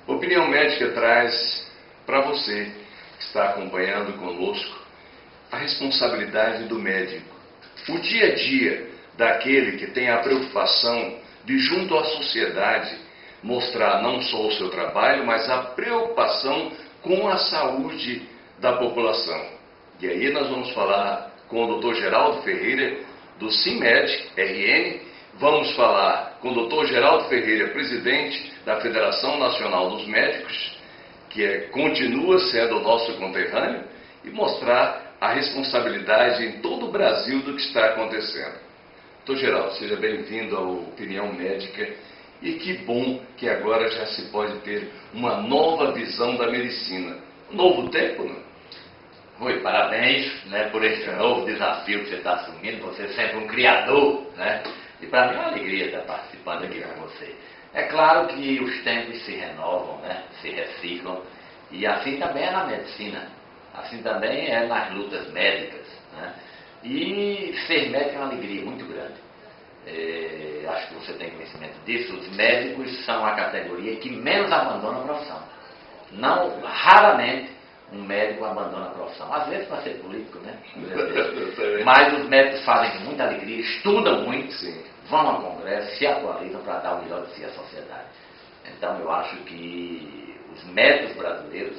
Opinião Médica traz para você que está acompanhando conosco a responsabilidade do médico. O dia a dia daquele que tem a preocupação de, junto à sociedade, mostrar não só o seu trabalho, mas a preocupação com a saúde da população. E aí nós vamos falar com o Dr. Geraldo Ferreira, do CIMED, RN. Vamos falar com o Dr. Geraldo Ferreira, presidente da Federação Nacional dos Médicos, que continua sendo o nosso conterrâneo, e mostrar a responsabilidade em todo o Brasil do que está acontecendo. Dr. Geraldo, seja bem-vindo ao Opinião Médica, e que bom que agora já se pode ter uma nova visão da medicina. Um novo tempo, né? Rui, parabéns, por esse novo desafio que você está assumindo. Você é sempre um criador, e para mim é uma alegria estar participando aqui com você. É claro que os tempos se renovam, se reciclam, e assim também é na medicina, assim também é nas lutas médicas. E ser médico é uma alegria muito grande. Acho que você tem conhecimento disso. Os médicos são a categoria que menos abandona a profissão. Não, raramente um médico abandona a profissão. Às vezes para ser político, Mas os médicos fazem com muita alegria, estudam muito, vão a congresso, se atualizam para dar o melhor de si à sociedade. Então eu acho que os médicos brasileiros,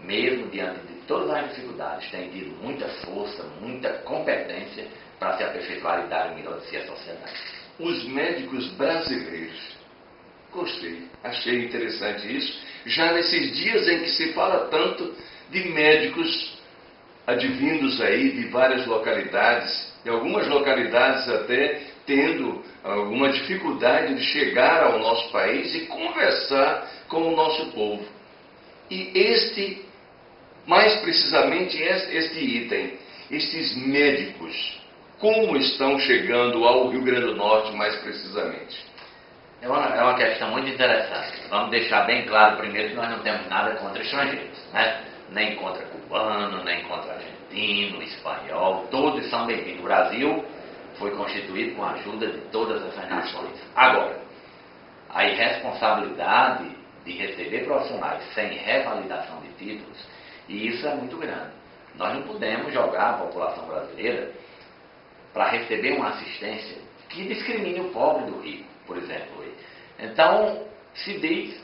mesmo diante de todas as dificuldades, têm tido muita força, muita competência para se aperfeiçoar e dar o melhor de si à sociedade. Os médicos brasileiros. Gostei, achei interessante isso. Já nesses dias em que se fala tanto de médicos advindos aí de várias localidades, e algumas localidades até tendo alguma dificuldade de chegar ao nosso país e conversar com o nosso povo. E mais precisamente este item, estes médicos, como estão chegando ao Rio Grande do Norte mais precisamente? É uma questão muito interessante. Vamos deixar bem claro primeiro que nós não temos nada contra estrangeiros, nem contra cubano, nem contra argentino, espanhol, todos são bem-vindos. O Brasil foi constituído com a ajuda de todas essas nações. Agora, a irresponsabilidade de receber profissionais sem revalidação de títulos, e isso é muito grande. Nós não podemos jogar a população brasileira para receber uma assistência que discrimine o pobre do rico, por exemplo. Então,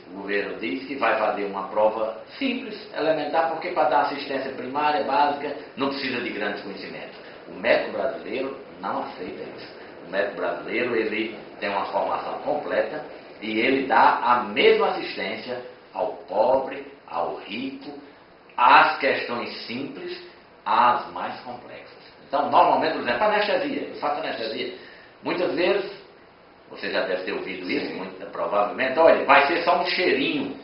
o governo diz que vai fazer uma prova simples, elementar, porque para dar assistência primária, básica, não precisa de grandes conhecimentos. O médico brasileiro não aceita isso. O médico brasileiro, ele tem uma formação completa e ele dá a mesma assistência ao pobre, ao rico, às questões simples, às mais complexas. Então, normalmente, por exemplo, anestesia. Eu faço anestesia. Muitas vezes, você já deve ter ouvido isso, muito provavelmente, olha, vai ser só um cheirinho,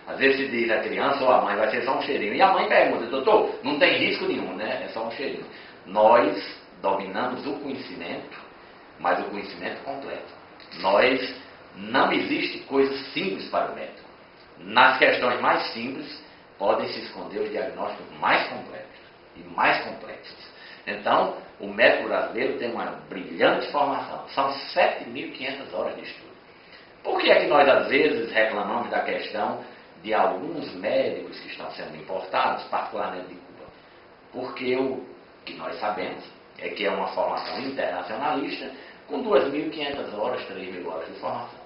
Às vezes se diz a criança ou a mãe, vai ser só um cheirinho. E a mãe pergunta, doutor, não tem risco nenhum, É só um cheirinho. Nós dominamos o conhecimento, mas o conhecimento completo. Não existe coisa simples para o médico. Nas questões mais simples, podem se esconder os diagnósticos mais complexos e mais complexos. Então, o médico brasileiro tem uma brilhante formação. São 7.500 horas de estudo. Por que é que nós, às vezes, reclamamos da questão de alguns médicos que estão sendo importados, particularmente de Cuba? Porque o que nós sabemos é que é uma formação internacionalista com 2.500 horas, 3.000 horas de formação.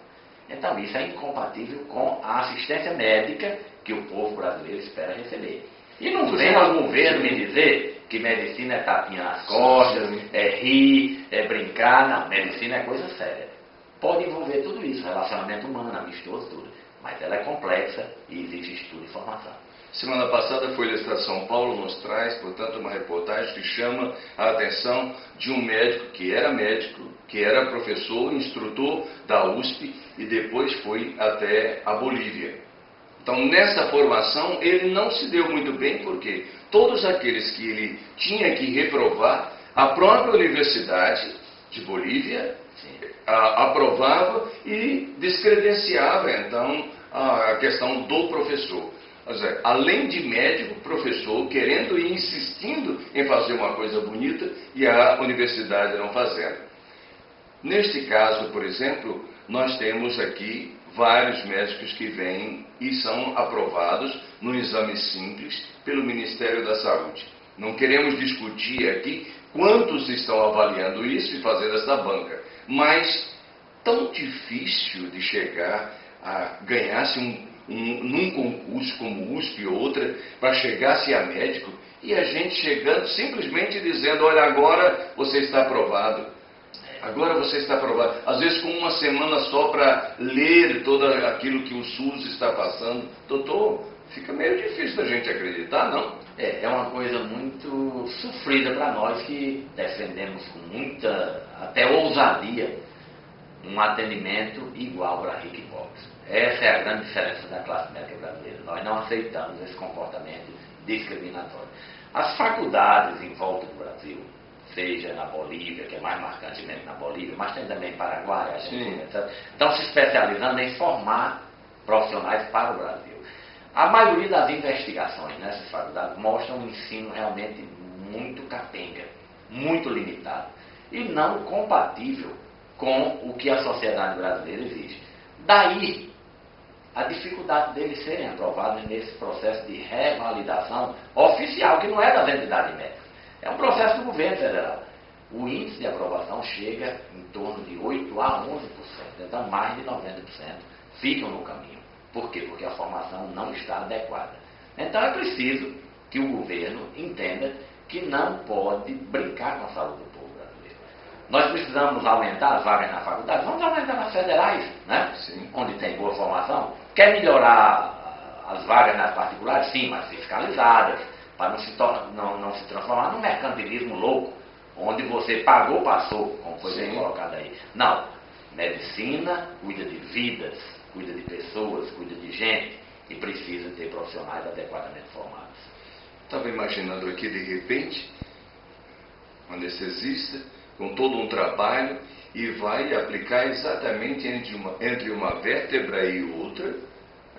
Então, isso é incompatível com a assistência médica que o povo brasileiro espera receber. E não venha o governo me dizer que medicina é tapinha nas costas, é rir, é brincar. Não, medicina é coisa séria. Pode envolver tudo isso, relacionamento humano, amistoso, tudo. Mas ela é complexa e exige estudo e formação. Semana passada a Folha de Estado de São Paulo nos traz, portanto, uma reportagem que chama a atenção de um médico, que era professor, instrutor da USP e depois foi até a Bolívia. Então, nessa formação, ele não se deu muito bem, porque todos aqueles que ele tinha que reprovar, a própria Universidade de Bolívia aprovava e descredenciava, então, a questão do professor. Além de médico, professor, querendo e insistindo em fazer uma coisa bonita e a universidade não fazendo. Neste caso, por exemplo, nós temos aqui vários médicos que vêm e são aprovados no exame simples pelo Ministério da Saúde. Não queremos discutir aqui quantos estão avaliando isso e fazendo essa banca, mas tão difícil de chegar a ganhar-se num concurso como USP ou outra, para chegar-se a médico, e a gente chegando simplesmente dizendo, olha, agora você está aprovado. Agora você está aprovado. Às vezes com uma semana só para ler todo aquilo que o SUS está passando. Doutor, fica meio difícil da gente acreditar, não? É uma coisa muito sofrida para nós que defendemos com muita, até ousadia, um atendimento igual para rico e pobre. Essa é a grande diferença da classe médica brasileira. Nós não aceitamos esse comportamento discriminatório. As faculdades em volta do Brasil, seja na Bolívia, que é mais marcantemente na Bolívia, mas tem também Paraguai, Argentina, etc., estão se especializando em formar profissionais para o Brasil. A maioria das investigações nessas faculdades mostram um ensino realmente muito capenga, muito limitado e não compatível com o que a sociedade brasileira exige. Daí a dificuldade deles serem aprovados nesse processo de revalidação oficial, que não é das entidades médicas, é um processo do governo federal. O índice de aprovação chega em torno de 8 a 11%, então mais de 90% ficam no caminho. Por quê? Porque a formação não está adequada. Então é preciso que o governo entenda que não pode brincar com a saúde do povo brasileiro. Nós precisamos aumentar as vagas na faculdade, vamos aumentar nas federais, né? Sim. Onde tem boa formação. Quer melhorar as vagas nas particulares? Sim, mas fiscalizadas, para não se transformar num mercantilismo louco, onde você pagou, passou, como foi bem colocado aí. Não. Medicina cuida de vidas, cuida de pessoas, cuida de gente e precisa ter profissionais adequadamente formados. Estava imaginando aqui, de repente, um anestesista com todo um trabalho e vai aplicar exatamente entre uma vértebra e outra,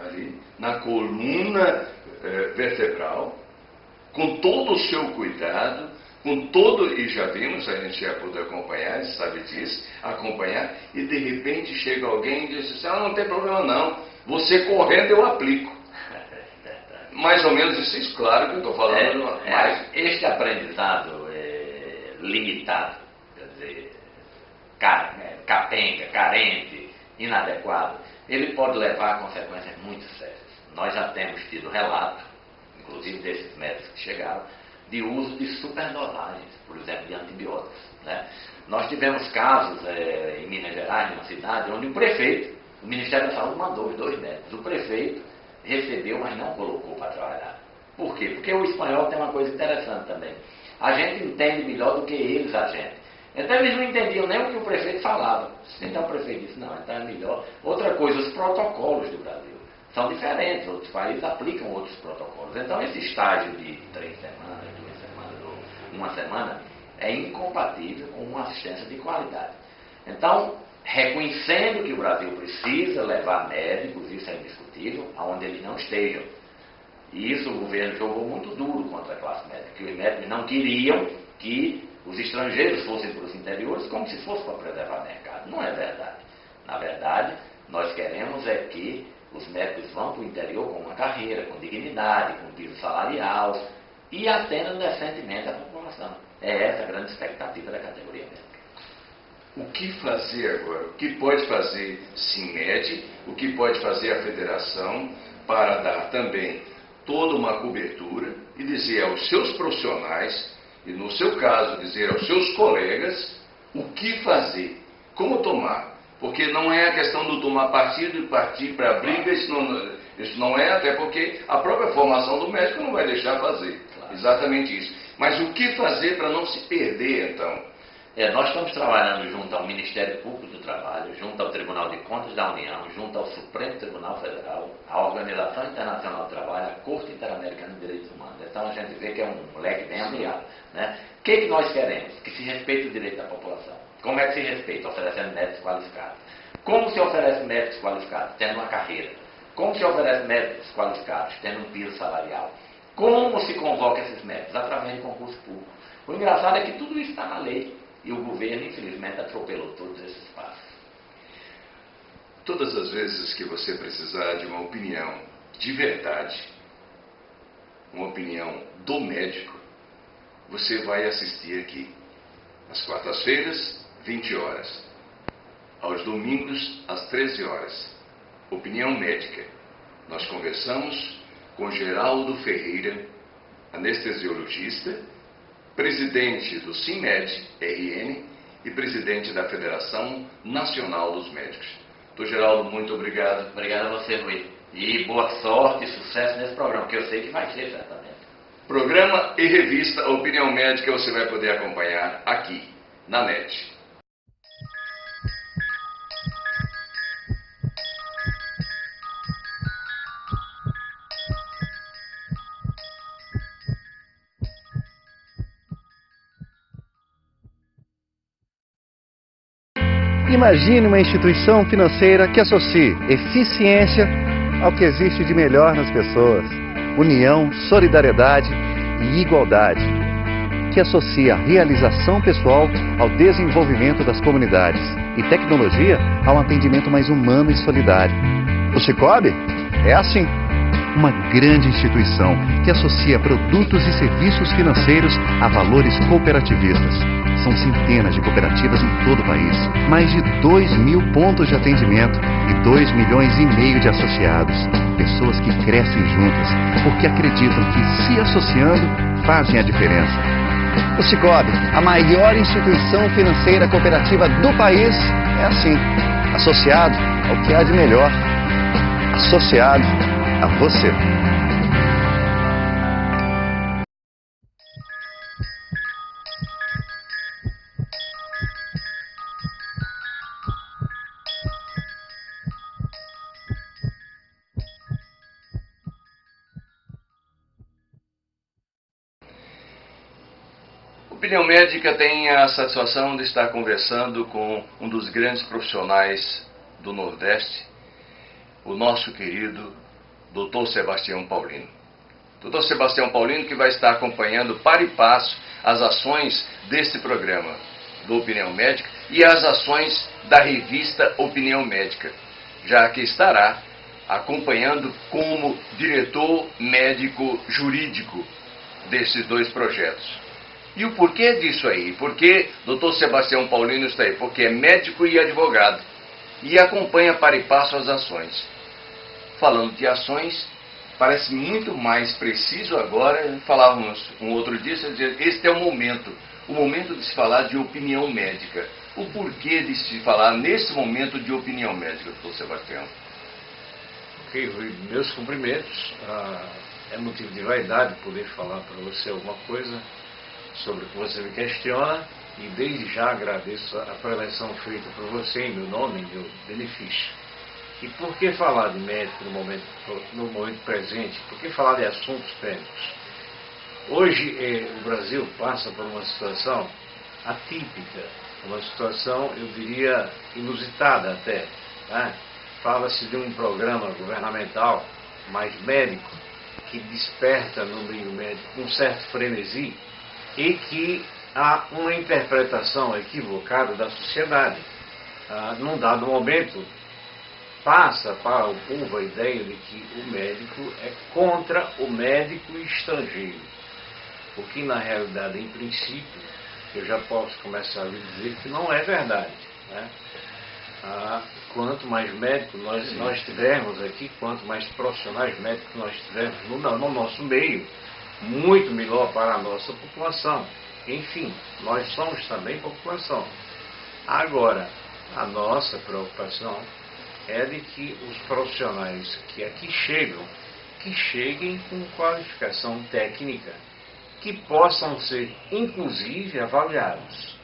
ali, na coluna vertebral, com todo o seu cuidado, com todo, e já vimos, a gente já pôde acompanhar, sabe disso, acompanhar, e de repente chega alguém e diz assim, não tem problema não, você correndo eu aplico. Mais ou menos isso, claro que eu estou falando. Mas este aprendizado limitado, quer dizer, capenga, carente, inadequado, ele pode levar a consequências muito sérias. Nós já temos tido relato, inclusive desses médicos que chegaram, de uso de superdosagens, por exemplo, de antibióticos, né? Nós tivemos casos em Minas Gerais, numa cidade, onde o prefeito, o Ministério da Saúde mandou os 2 médicos, o prefeito recebeu, mas não colocou para trabalhar. Por quê? Porque o espanhol tem uma coisa interessante também. A gente entende melhor do que eles a gente. Então eles não entendiam nem o que o prefeito falava. Então o prefeito disse, não, então é melhor. Outra coisa, os protocolos do Brasil são diferentes, outros países aplicam outros protocolos. Então esse estágio de 3 semanas, 2 semanas ou 1 semana é incompatível com uma assistência de qualidade. Então, reconhecendo que o Brasil precisa levar médicos, isso é indiscutível, aonde eles não estejam. E isso o governo jogou muito duro contra a classe médica, que os médicos não queriam que os estrangeiros fossem para os interiores como se fosse para preservar o mercado. Não é verdade. Na verdade, nós queremos é que os médicos vão para o interior com uma carreira, com dignidade, com piso salarial e atendam decentemente a população. É essa a grande expectativa da categoria médica. O que fazer agora? O que pode fazer SINMED? O que pode fazer a federação para dar também toda uma cobertura e dizer aos seus profissionais, e no seu caso dizer aos seus colegas, o que fazer, como tomar? Porque não é a questão do tomar partido e partir para a briga, isso não é, até porque a própria formação do médico não vai deixar fazer. Claro. Exatamente isso. Mas o que fazer para não se perder, então? Nós estamos trabalhando junto ao Ministério Público do Trabalho, junto ao Tribunal de Contas da União, junto ao Supremo Tribunal Federal, à Organização Internacional do Trabalho, à Corte Interamericana de Direitos Humanos. Então a gente vê que é um leque bem ampliado, né? O que nós queremos? Que se respeite o direito da população. Como é que se respeita? Oferecendo médicos qualificados. Como se oferece médicos qualificados? Tendo uma carreira. Como se oferece médicos qualificados? Tendo um piso salarial. Como se convoca esses médicos? Através de concurso público. O engraçado é que tudo isso está na lei. E o governo, infelizmente, atropelou todos esses passos. Todas as vezes que você precisar de uma opinião de verdade, uma opinião do médico, você vai assistir aqui. Às quartas-feiras, 20 horas. Aos domingos, às 13 horas. Opinião médica. Nós conversamos com Geraldo Ferreira, anestesiologista, presidente do CIMED-RN e presidente da Federação Nacional dos Médicos. Doutor Geraldo, muito obrigado. Obrigado a você, Rui. E boa sorte e sucesso nesse programa, que eu sei que vai ser, certamente. Programa e revista Opinião Médica você vai poder acompanhar aqui, na NET. Imagine uma instituição financeira que associe eficiência ao que existe de melhor nas pessoas, união, solidariedade e igualdade, que associa a realização pessoal ao desenvolvimento das comunidades e tecnologia ao atendimento mais humano e solidário. O Sicoob é assim, uma grande instituição que associa produtos e serviços financeiros a valores cooperativistas. São centenas de cooperativas em todo o país, mais de 2.000 pontos de atendimento e 2,5 milhões de associados. Pessoas que crescem juntas, porque acreditam que se associando fazem a diferença. O Sicoob, a maior instituição financeira cooperativa do país, é assim, associado ao que há de melhor, associado a você. Opinião Médica tem a satisfação de estar conversando com um dos grandes profissionais do Nordeste, o nosso querido Dr. Sebastião Paulino. Dr. Sebastião Paulino, que vai estar acompanhando para e passo as ações deste programa do Opinião Médica e as ações da revista Opinião Médica, já que estará acompanhando como diretor médico jurídico desses dois projetos. E o porquê disso aí? Por que Dr. Sebastião Paulino está aí? Porque é médico e advogado e acompanha para e passo as ações. Falando de ações, parece muito mais preciso agora, falávamos um outro dia, este é o momento de se falar de opinião médica. O porquê de se falar nesse momento de opinião médica, doutor Sebastião? Ok, Rui, meus cumprimentos. É motivo de vaidade poder falar para você alguma coisa sobre o que você me questiona e desde já agradeço a preleção feita por você em meu nome, em meu benefício. E por que falar de médico no momento presente? Por que falar de assuntos médicos? Hoje o Brasil passa por uma situação atípica, uma situação, eu diria, inusitada até. Né? Fala-se de um programa governamental mais médico que desperta no meio médico um certo frenesi e que há uma interpretação equivocada da sociedade. Num dado momento, passa para o povo a ideia de que o médico é contra o médico estrangeiro, o que na realidade, em princípio, eu já posso começar a lhe dizer que não é verdade. Né? Quanto mais médicos nós tivermos aqui, quanto mais profissionais médicos nós tivermos no nosso meio, muito melhor para a nossa população. Enfim, nós somos também população. Agora, a nossa preocupação é de que os profissionais que aqui chegam, que cheguem com qualificação técnica, que possam ser, inclusive, avaliados.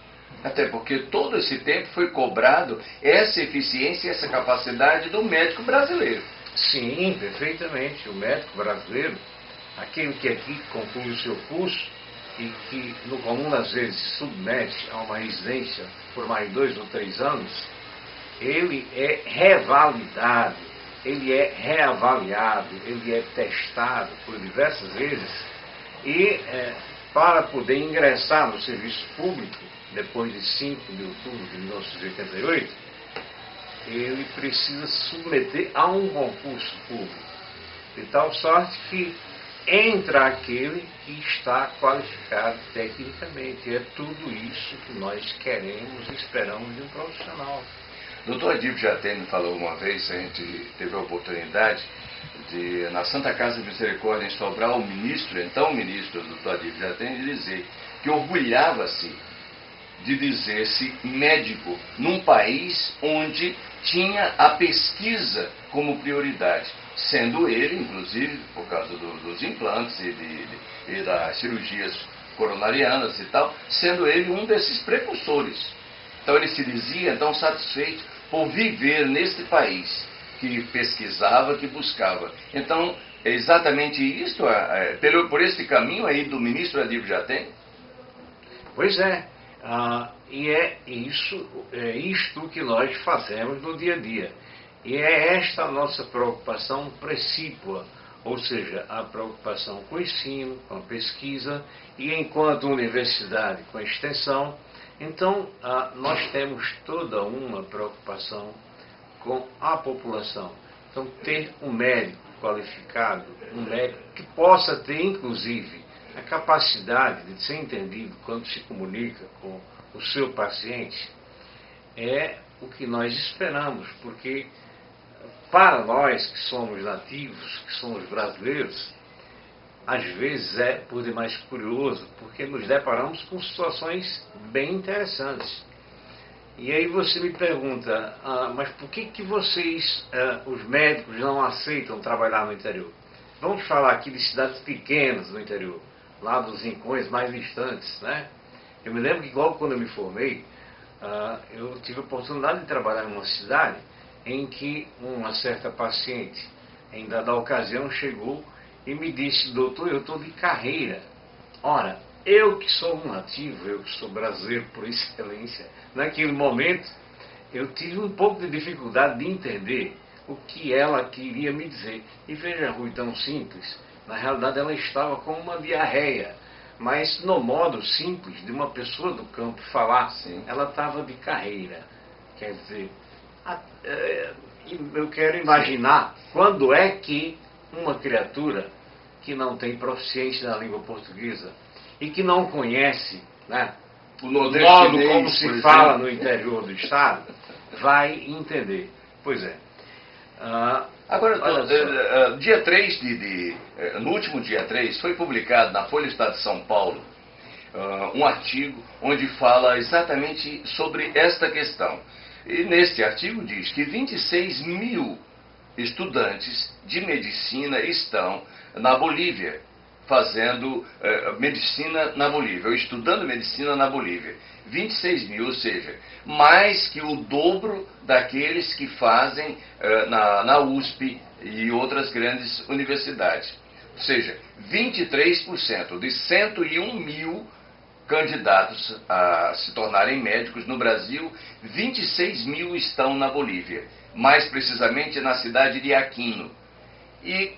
Até porque todo esse tempo foi cobrado essa eficiência e essa capacidade do médico brasileiro. Sim, perfeitamente. O médico brasileiro, aquele que aqui conclui o seu curso e que no comum das vezes se submete a uma residência por mais 2 ou 3 anos, ele é revalidado, ele é reavaliado, ele é testado por diversas vezes e para poder ingressar no serviço público, depois de 5 de outubro de 1988, ele precisa se submeter a um concurso público, de tal sorte que entra aquele que está qualificado tecnicamente. É tudo isso que nós queremos e esperamos de um profissional. Doutor Adílio Jatene falou uma vez, a gente teve a oportunidade de, na Santa Casa de Misericórdia, em Sobral, o ministro, então o ministro, doutor Adílio Jatene, de dizer que orgulhava-se de dizer-se médico num país onde tinha a pesquisa como prioridade, sendo ele, inclusive, por causa dos implantes e das cirurgias coronarianas e tal, sendo ele um desses precursores. Então ele se dizia então satisfeito por viver neste país que pesquisava, que buscava. Então, é exatamente isto, por esse caminho aí do ministro Adílio Jatene? Pois é, e é isto que nós fazemos no dia a dia. E é esta a nossa preocupação precípua, ou seja, a preocupação com o ensino, com a pesquisa, e enquanto universidade com a extensão. Então, nós temos toda uma preocupação com a população. Então, ter um médico qualificado, um médico que possa ter, inclusive, a capacidade de ser entendido quando se comunica com o seu paciente, é o que nós esperamos, porque para nós que somos nativos, que somos brasileiros, às vezes é por demais curioso, porque nos deparamos com situações bem interessantes. E aí você me pergunta, mas por que vocês, os médicos, não aceitam trabalhar no interior? Vamos falar aqui de cidades pequenas no interior, lá dos rincões mais distantes, né? Eu me lembro que logo quando eu me formei, eu tive a oportunidade de trabalhar em uma cidade em que uma certa paciente, em dada ocasião, chegou e me disse: doutor, eu estou de carreira. Ora, eu que sou um nativo, eu que sou brasileiro por excelência, naquele momento eu tive um pouco de dificuldade de entender o que ela queria me dizer. E veja, Rui, tão simples, na realidade ela estava com uma diarreia, mas no modo simples de uma pessoa do campo falar, sim, ela estava de carreira. Quer dizer, eu quero imaginar quando é que uma criatura que não tem proficiência na língua portuguesa e que não conhece, né, o modo como se fala no interior do estado, vai entender. Pois é. Agora, dia 3 no último dia 3, foi publicado na Folha Estado de São Paulo um artigo onde fala exatamente sobre esta questão. E neste artigo diz que 26 mil estudantes de medicina estão na Bolívia, fazendo medicina na Bolívia, ou estudando medicina na Bolívia. 26 mil, ou seja, mais que o dobro daqueles que fazem na USP e outras grandes universidades. Ou seja, 23% de 101 mil candidatos a se tornarem médicos no Brasil, 26 mil estão na Bolívia, mais precisamente na cidade de Aquino. E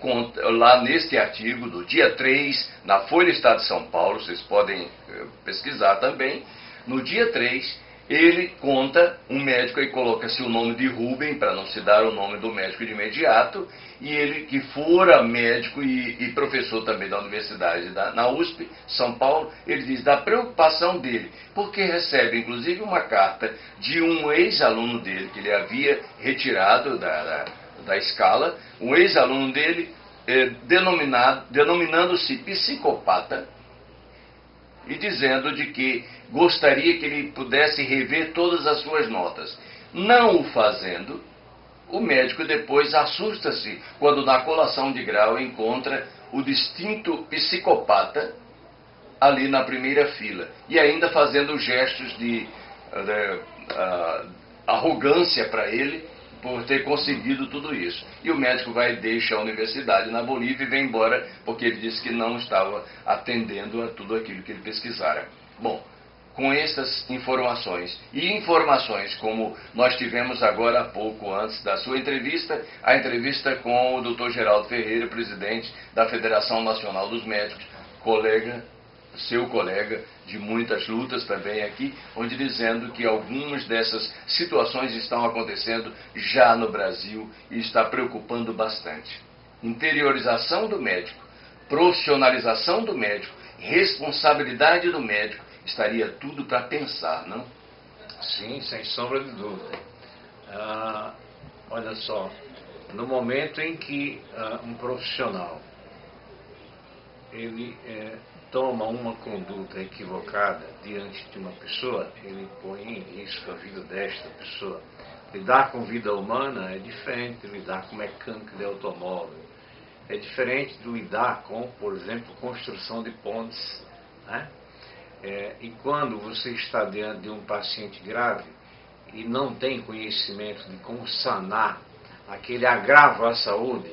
lá neste artigo do dia 3, na Folha Estado de São Paulo, vocês podem pesquisar também, no dia 3, ele conta, um médico aí coloca-se o nome de Rubem, para não se dar o nome do médico de imediato, e ele que fora médico e professor também da Universidade na USP, São Paulo, ele diz da preocupação dele, porque recebe inclusive uma carta de um ex-aluno dele, que ele havia retirado da escala, um ex-aluno dele denominando-se psicopata, e dizendo de que gostaria que ele pudesse rever todas as suas notas. Não o fazendo, o médico depois assusta-se quando na colação de grau encontra o distinto psicopata ali na primeira fila, e ainda fazendo gestos de arrogância para ele, por ter conseguido tudo isso. E o médico vai e deixa a universidade na Bolívia e vem embora, porque ele disse que não estava atendendo a tudo aquilo que ele pesquisara. Bom, com essas informações, e informações como nós tivemos agora há pouco, antes da sua entrevista, a entrevista com o Dr. Geraldo Ferreira, presidente da Federação Nacional dos Médicos, colega seu colega de muitas lutas também aqui, onde dizendo que algumas dessas situações estão acontecendo já no Brasil e está preocupando bastante. Interiorização do médico, profissionalização do médico, responsabilidade do médico, estaria tudo para pensar, não? Sim, sem sombra de dúvida. Olha só, no momento em que um profissional ele toma uma conduta equivocada diante de uma pessoa, ele põe em risco a vida desta pessoa. Lidar com vida humana é diferente de lidar com mecânica de automóvel. É diferente de lidar com, por exemplo, construção de pontes, né? E quando você está diante de um paciente grave e não tem conhecimento de como sanar aquele agravo à saúde,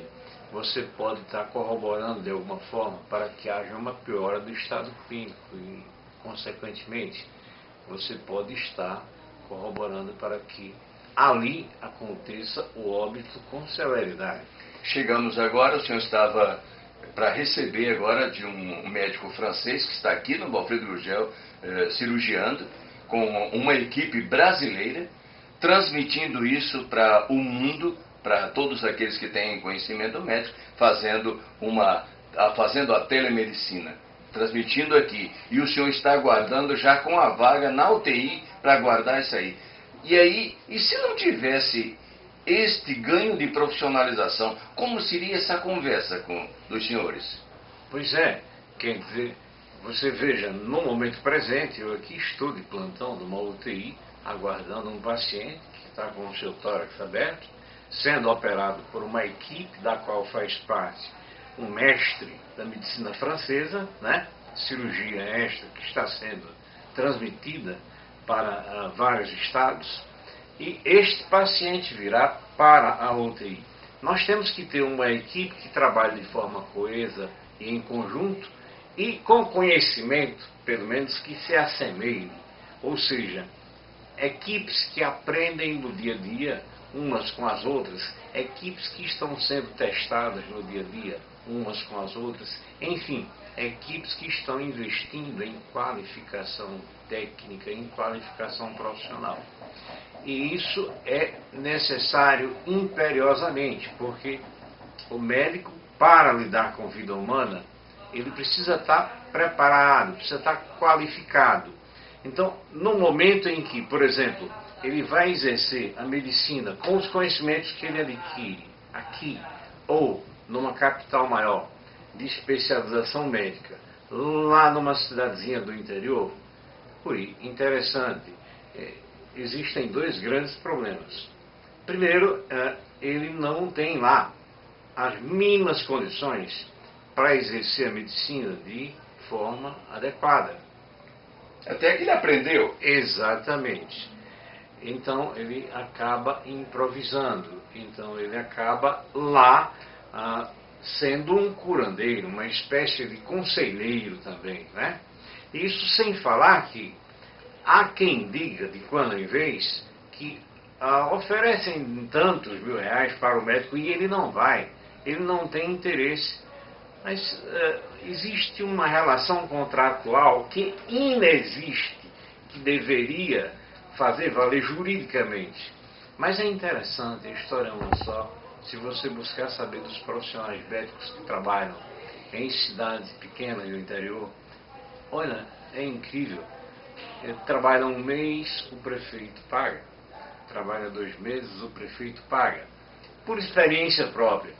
você pode estar corroborando de alguma forma para que haja uma piora do estado clínico e, consequentemente, você pode estar corroborando para que ali aconteça o óbito com celeridade. Chegamos agora, o senhor estava para receber agora de um médico francês que está aqui no Alfredo Gurgel, cirurgiando, com uma equipe brasileira, transmitindo isso para o mundo, para todos aqueles que têm conhecimento médico, fazendo a telemedicina, transmitindo aqui. E o senhor está aguardando já com a vaga na UTI para aguardar isso aí. E aí, e se não tivesse este ganho de profissionalização, como seria essa conversa dos senhores? Pois é, quer dizer, você veja, no momento presente, eu aqui estou de plantão numa UTI, aguardando um paciente que está com o seu tórax aberto, sendo operado por uma equipe da qual faz parte um mestre da medicina francesa, né? Cirurgia esta que está sendo transmitida para vários estados, e este paciente virá para a UTI. Nós temos que ter uma equipe que trabalhe de forma coesa e em conjunto e com conhecimento, pelo menos, que se assemelhe. Ou seja, equipes que aprendem no dia a dia umas com as outras, equipes que estão sendo testadas no dia a dia umas com as outras, enfim, equipes que estão investindo em qualificação técnica, em qualificação profissional. E isso é necessário imperiosamente, porque o médico, para lidar com vida humana, ele precisa estar preparado, precisa estar qualificado. Então, no momento em que, por exemplo, ele vai exercer a medicina com os conhecimentos que ele adquire aqui, ou numa capital maior, de especialização médica, lá numa cidadezinha do interior, interessante. Existem dois grandes problemas. Primeiro, ele não tem lá as mínimas condições para exercer a medicina de forma adequada. Até que ele aprendeu. Exatamente. Então ele acaba improvisando. Então ele acaba lá sendo um curandeiro, uma espécie de conselheiro também, né? Isso sem falar que há quem diga, de quando em vez, que oferecem tantos R$1.000 para o médico e ele não vai, ele não tem interesse. Mas existe uma relação contratual que inexiste, que deveria fazer valer juridicamente. Mas é interessante, a história é uma só. Se você buscar saber dos profissionais médicos que trabalham em cidades pequenas do interior, olha, é incrível. Trabalha um mês, o prefeito paga. Trabalha 2 meses, o prefeito paga. Por experiência própria,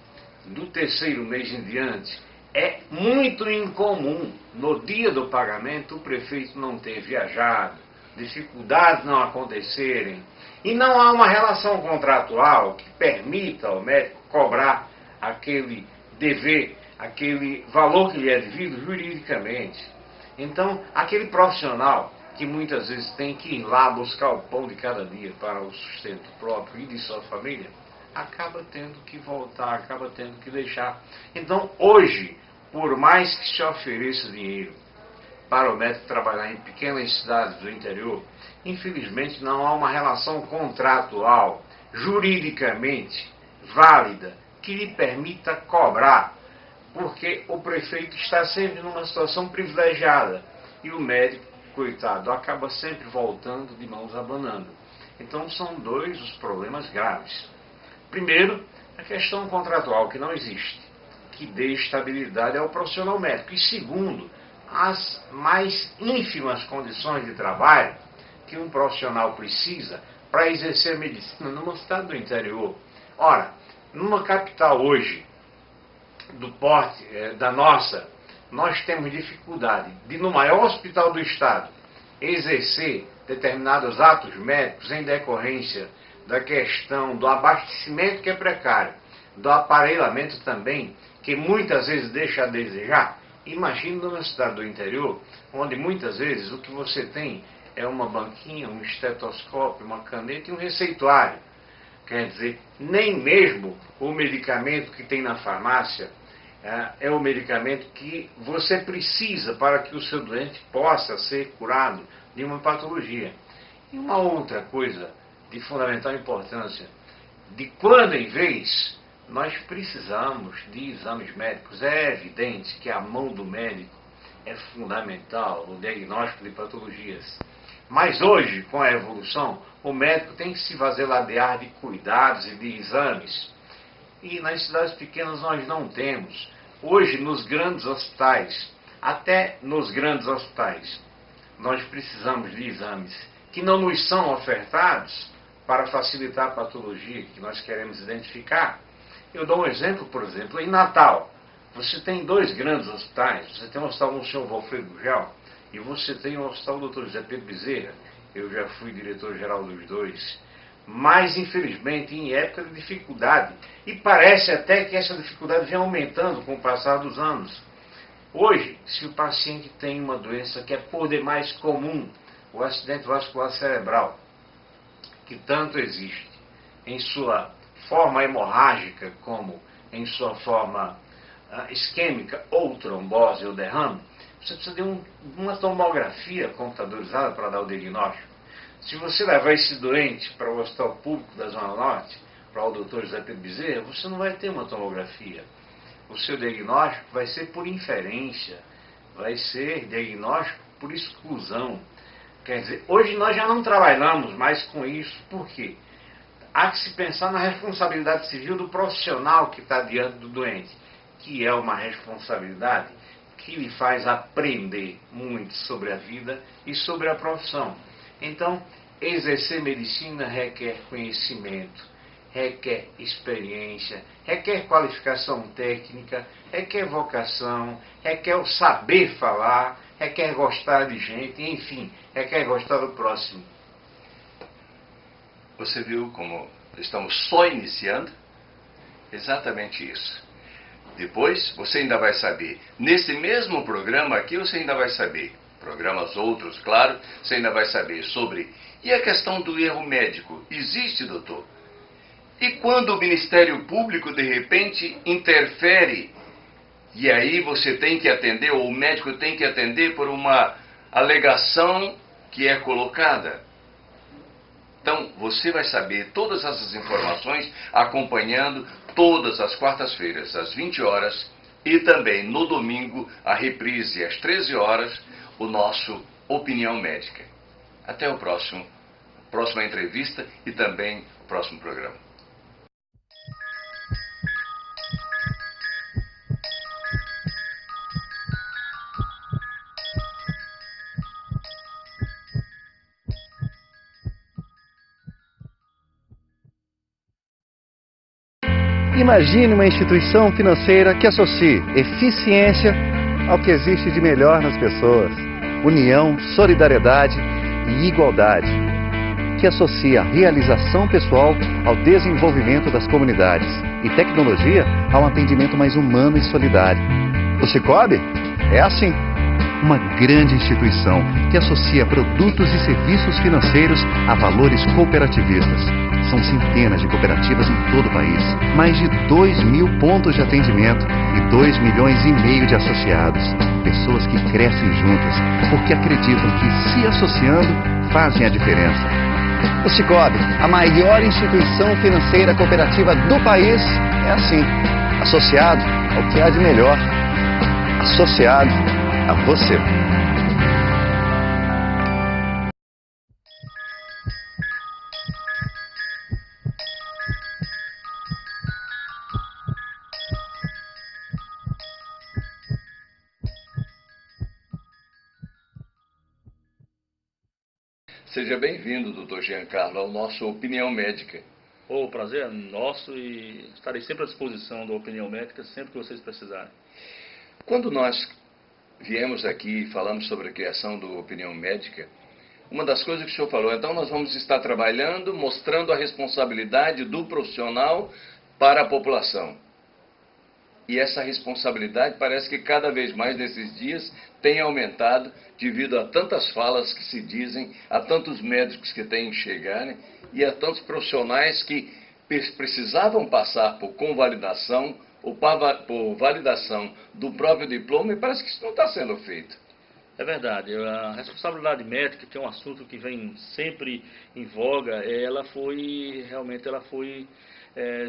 do 3º mês em diante, é muito incomum, no dia do pagamento, o prefeito não ter viajado, dificuldades não acontecerem, e não há uma relação contratual que permita ao médico cobrar aquele dever, aquele valor que lhe é devido juridicamente. Então, aquele profissional que muitas vezes tem que ir lá buscar o pão de cada dia para o sustento próprio e de sua família, acaba tendo que voltar, acaba tendo que deixar. Então, hoje, por mais que se ofereça dinheiro para o médico trabalhar em pequenas cidades do interior, infelizmente não há uma relação contratual, juridicamente válida, que lhe permita cobrar, porque o prefeito está sempre numa situação privilegiada. e o médico, coitado, acaba sempre voltando de mãos abanando. Então são dois os problemas graves. Primeiro, a questão contratual que não existe, que dê estabilidade ao profissional médico. E segundo, as mais ínfimas condições de trabalho que um profissional precisa para exercer a medicina numa cidade do interior. Ora, numa capital hoje, do porte da nossa, nós temos dificuldade de, no maior hospital do estado, exercer determinados atos médicos em decorrência da questão do abastecimento, que é precário, do aparelhamento também, que muitas vezes deixa a desejar. Imagine numa cidade do interior, onde muitas vezes o que você tem é uma banquinha, um estetoscópio, uma caneta e um receituário. Quer dizer, nem mesmo o medicamento que tem na farmácia é o medicamento que você precisa para que o seu doente possa ser curado de uma patologia. E uma outra coisa de fundamental importância, de quando em vez nós precisamos de exames médicos. É evidente que a mão do médico é fundamental no diagnóstico de patologias. Mas hoje, com a evolução, o médico tem que se vaseladear de cuidados e de exames. E nas cidades pequenas nós não temos. Hoje, nos grandes hospitais, até nos grandes hospitais, nós precisamos de exames que não nos são ofertados para facilitar a patologia que nós queremos identificar. Eu dou um exemplo, por exemplo, em Natal. Você tem dois grandes hospitais. Você tem o Hospital Monsenhor Valfredo Gugel e você tem o Hospital Dr. José Pedro Bezerra. Eu já fui diretor-geral dos dois. Mas, infelizmente, em época de dificuldade. E parece até que essa dificuldade vem aumentando com o passar dos anos. Hoje, se o paciente tem uma doença que é por demais comum, o acidente vascular cerebral, que tanto existe em sua forma hemorrágica como em sua forma isquêmica ou trombose ou derrame, você precisa de uma tomografia computadorizada para dar o diagnóstico. Se você levar esse doente para o Hospital Público da Zona Norte, para o Dr. José Pedro Bezerra, você não vai ter uma tomografia. O seu diagnóstico vai ser por inferência, vai ser diagnóstico por exclusão. Quer dizer, hoje nós já não trabalhamos mais com isso. Por quê? Há que se pensar na responsabilidade civil do profissional que está diante do doente, que é uma responsabilidade que lhe faz aprender muito sobre a vida e sobre a profissão. Então, exercer medicina requer conhecimento, requer experiência, requer qualificação técnica, requer vocação, requer o saber falar, requer gostar de gente, enfim, requer gostar do próximo. Você viu como estamos só iniciando? Exatamente isso. Depois você ainda vai saber, nesse mesmo programa aqui você ainda vai saber, programas outros, claro, você ainda vai saber sobre, e a questão do erro médico, existe, doutor? E quando o Ministério Público de repente interfere, e aí você tem que atender, ou o médico tem que atender por uma alegação que é colocada? Então, você vai saber todas essas informações acompanhando todas as quartas-feiras, às 20 horas, e também no domingo, a reprise às 13 horas, o nosso Opinião Médica. Até o próxima entrevista e também o próximo programa. Imagine uma instituição financeira que associe eficiência ao que existe de melhor nas pessoas, união, solidariedade e igualdade, que associe a realização pessoal ao desenvolvimento das comunidades e tecnologia ao atendimento mais humano e solidário. O Sicoob é assim, uma grande instituição que associa produtos e serviços financeiros a valores cooperativistas. São centenas de cooperativas em todo o país, mais de 2.000 pontos de atendimento e 2,5 milhões de associados. Pessoas que crescem juntas porque acreditam que, se associando, fazem a diferença. O Sicoob, a maior instituição financeira cooperativa do país, é assim, associado ao que há de melhor, associado a você. Seja bem-vindo, doutor Giancarlo, ao nosso Opinião Médica. O prazer é nosso e estarei sempre à disposição da Opinião Médica, sempre que vocês precisarem. Quando nós viemos aqui e falamos sobre a criação do Opinião Médica, uma das coisas que o senhor falou, então nós vamos estar trabalhando, mostrando a responsabilidade do profissional para a população. E essa responsabilidade parece que cada vez mais nesses dias tem aumentado devido a tantas falas que se dizem, a tantos médicos que têm que chegarem e a tantos profissionais que precisavam passar por convalidação ou por validação do próprio diploma e parece que isso não está sendo feito. É verdade, a responsabilidade médica, que é um assunto que vem sempre em voga, ela foi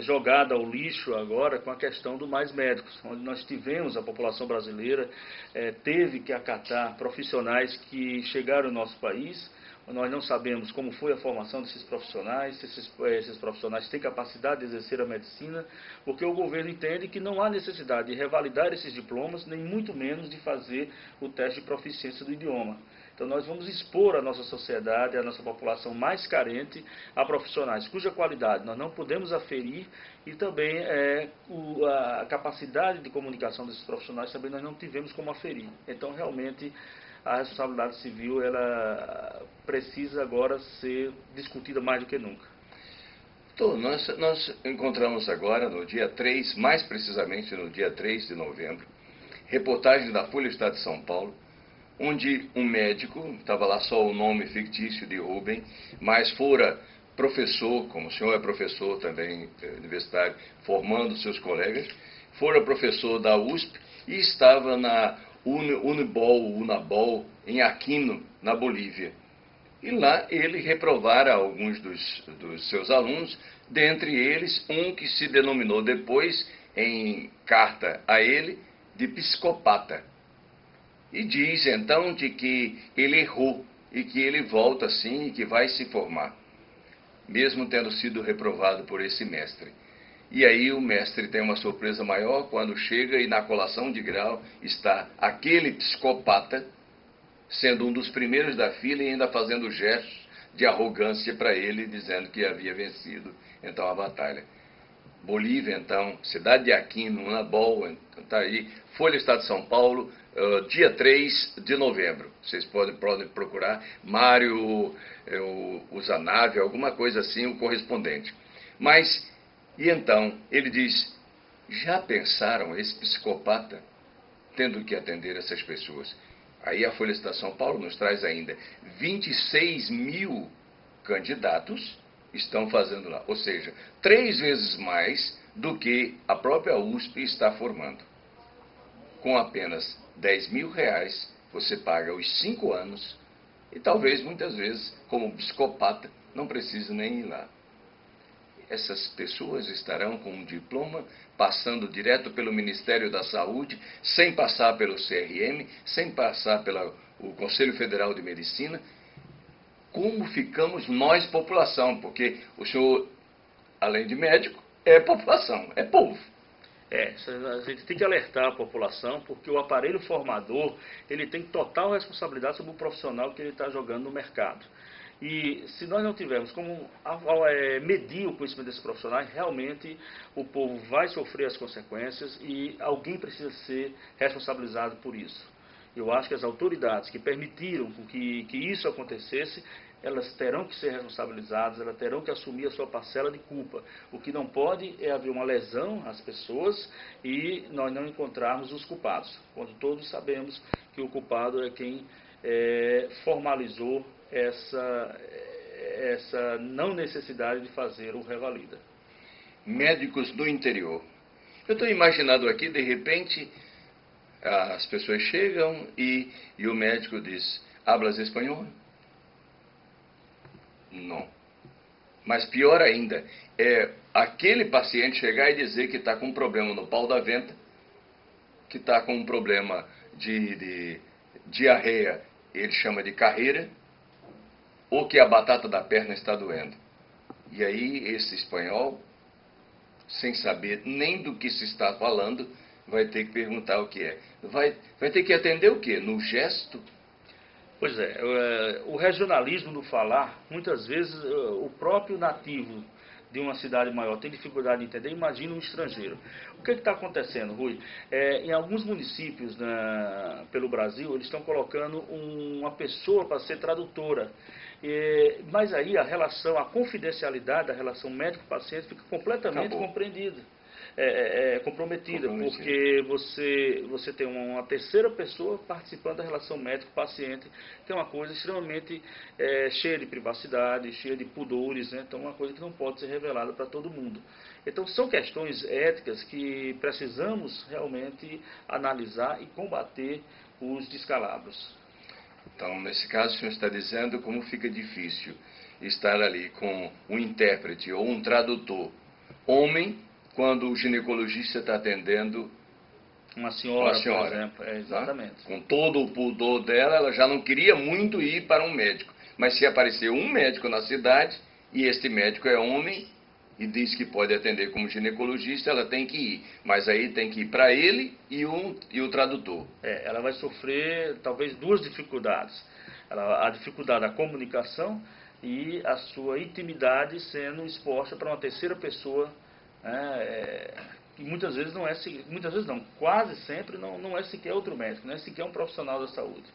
jogada ao lixo agora com a questão do Mais Médicos, onde nós tivemos, a população brasileira teve que acatar profissionais que chegaram ao nosso país. Nós não sabemos como foi a formação desses profissionais, se esses profissionais têm capacidade de exercer a medicina, porque o governo entende que não há necessidade de revalidar esses diplomas, nem muito menos de fazer o teste de proficiência do idioma. Então nós vamos expor a nossa sociedade, a nossa população mais carente, a profissionais cuja qualidade nós não podemos aferir e também a capacidade de comunicação desses profissionais também nós não tivemos como aferir. Então realmente a responsabilidade civil ela precisa agora ser discutida mais do que nunca. Então, nós encontramos agora no dia 3, mais precisamente no dia 3 de novembro, reportagem da Folha do Estado de São Paulo, onde um médico, estava lá só o nome fictício de Rubem, mas fora professor, como o senhor é professor também universitário, formando seus colegas, fora professor da USP e estava na Unabol, em Aquino, na Bolívia. E lá ele reprovara alguns dos seus alunos, dentre eles um que se denominou depois, em carta a ele, de psicopata. E diz então de que ele errou e que ele volta sim e que vai se formar, mesmo tendo sido reprovado por esse mestre. E aí o mestre tem uma surpresa maior quando chega e na colação de grau está aquele psicopata sendo um dos primeiros da fila e ainda fazendo gestos de arrogância para ele, dizendo que havia vencido então a batalha. Bolívia, então, cidade de Aquino, Unabol, está aí, Folha Estado de São Paulo, dia 3 de novembro. Vocês podem procurar Mário Uzanave, alguma coisa assim, o correspondente. Mas, e então, ele diz, já pensaram esse psicopata tendo que atender essas pessoas? Aí a Folha Estado de São Paulo nos traz ainda 26 mil candidatos estão fazendo lá, ou seja, 3 vezes mais do que a própria USP está formando. Com apenas R$10.000, você paga os 5 anos e talvez, muitas vezes, como psicopata, não precise nem ir lá. Essas pessoas estarão com um diploma, passando direto pelo Ministério da Saúde, sem passar pelo CRM, sem passar pelo Conselho Federal de Medicina. Como ficamos nós, população? Porque o senhor, além de médico, é população, é povo. A gente tem que alertar a população, porque o aparelho formador, ele tem total responsabilidade sobre o profissional que ele está jogando no mercado. E se nós não tivermos como medir o conhecimento desses profissionais, realmente o povo vai sofrer as consequências e alguém precisa ser responsabilizado por isso. Eu acho que as autoridades que permitiram que isso acontecesse, elas terão que ser responsabilizadas, elas terão que assumir a sua parcela de culpa. O que não pode é haver uma lesão às pessoas e nós não encontrarmos os culpados, quando todos sabemos que o culpado é quem formalizou essa não necessidade de fazer o revalida. Médicos do interior. Eu estou imaginando aqui, de repente, as pessoas chegam e o médico diz, hablas espanhol? Não. Mas pior ainda, é aquele paciente chegar e dizer que está com um problema no pau da venta, que está com um problema de diarreia, ele chama de carreira, ou que a batata da perna está doendo. E aí esse espanhol, sem saber nem do que se está falando, vai ter que perguntar o que é. Vai ter que atender o quê? No gesto? Pois é, o regionalismo no falar, muitas vezes o próprio nativo de uma cidade maior tem dificuldade de entender, imagina um estrangeiro. O que está acontecendo, Rui? Em alguns municípios pelo Brasil, eles estão colocando uma pessoa para ser tradutora. Mas aí a relação, a confidencialidade da relação médico-paciente fica completamente comprometida, porque você tem uma terceira pessoa participando da relação médico-paciente, que é uma coisa extremamente cheia de privacidade, cheia de pudores, né? Então uma coisa que não pode ser revelada para todo mundo. Então são questões éticas que precisamos realmente analisar e combater os descalabros. Então, nesse caso, o senhor está dizendo como fica difícil estar ali com um intérprete ou um tradutor homem, quando o ginecologista está atendendo uma senhora, por exemplo. Exatamente. Tá? Com todo o pudor dela, ela já não queria muito ir para um médico. Mas se aparecer um médico na cidade, e este médico é homem, e diz que pode atender como ginecologista, ela tem que ir. Mas aí tem que ir para ele e o tradutor. Ela vai sofrer talvez duas dificuldades. A dificuldade da comunicação e a sua intimidade sendo exposta para uma terceira pessoa, que muitas vezes não, quase sempre não é sequer outro médico, não é sequer um profissional da saúde.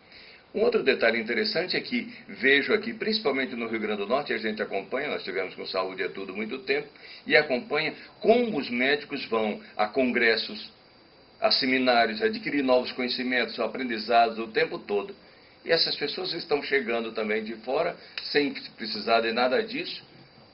Um outro detalhe interessante é que vejo aqui, principalmente no Rio Grande do Norte, a gente acompanha, nós tivemos com Saúde é Tudo muito tempo, e acompanha como os médicos vão a congressos, a seminários, adquirir novos conhecimentos, aprendizados o tempo todo. E essas pessoas estão chegando também de fora, sem precisar de nada disso.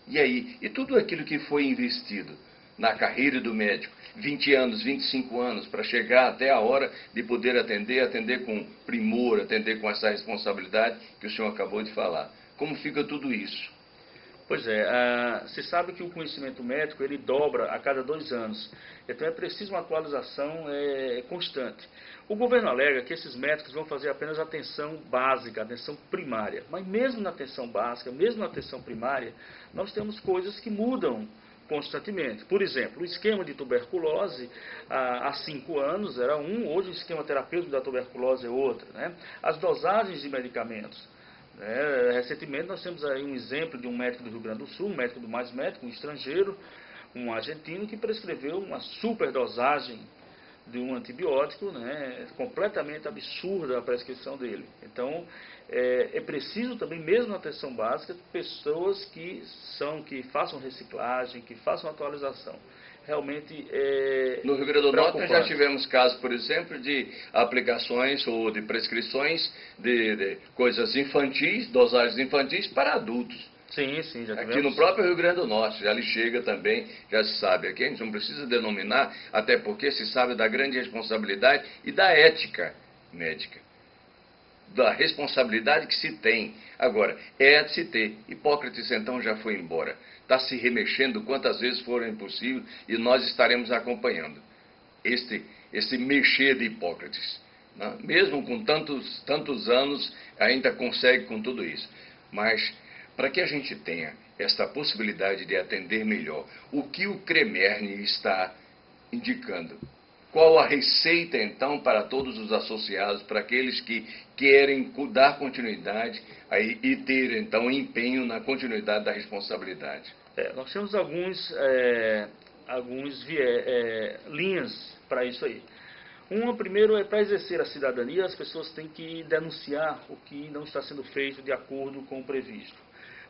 E aí? E tudo aquilo que foi investido na carreira do médico, 20 anos, 25 anos, para chegar até a hora de poder atender com primor, atender com essa responsabilidade que o senhor acabou de falar. Como fica tudo isso? Pois é, se sabe que o conhecimento médico ele dobra a cada 2 anos, então é preciso uma atualização constante. O governo alega que esses médicos vão fazer apenas atenção básica, atenção primária, mas mesmo na atenção básica, mesmo na atenção primária, nós temos coisas que mudam constantemente. Por exemplo, o esquema de tuberculose há 5 anos era hoje o esquema terapêutico da tuberculose é outro, né? As dosagens de medicamentos. Recentemente nós temos aí um exemplo de um médico do Rio Grande do Sul, um médico do Mais Médico, um estrangeiro, um argentino, que prescreveu uma superdosagem de um antibiótico, né, completamente absurda a prescrição dele. Então, é preciso também, mesmo na atenção básica, pessoas que façam reciclagem, que façam atualização. Realmente no Rio Grande do Norte nós já tivemos casos, por exemplo, de aplicações ou de prescrições de coisas infantis, dosagens infantis para adultos. Sim, sim, já tivemos. Aqui no próprio Rio Grande do Norte, já lhe chega também, já se sabe. Aqui a gente não precisa denominar, até porque se sabe da grande responsabilidade e da ética médica. Da responsabilidade que se tem. Agora, é de se ter. Hipócrates então já foi embora. Está se remexendo quantas vezes forem possível e nós estaremos acompanhando este mexer de Hipócrates. Né? Mesmo com tantos anos, ainda consegue com tudo isso. Mas, para que a gente tenha esta possibilidade de atender melhor, o que o CREMERNE está indicando? Qual a receita, então, para todos os associados, para aqueles que querem dar continuidade e ter, então, empenho na continuidade da responsabilidade? Nós temos linhas para isso aí. Primeiro, para exercer a cidadania, as pessoas têm que denunciar o que não está sendo feito de acordo com o previsto.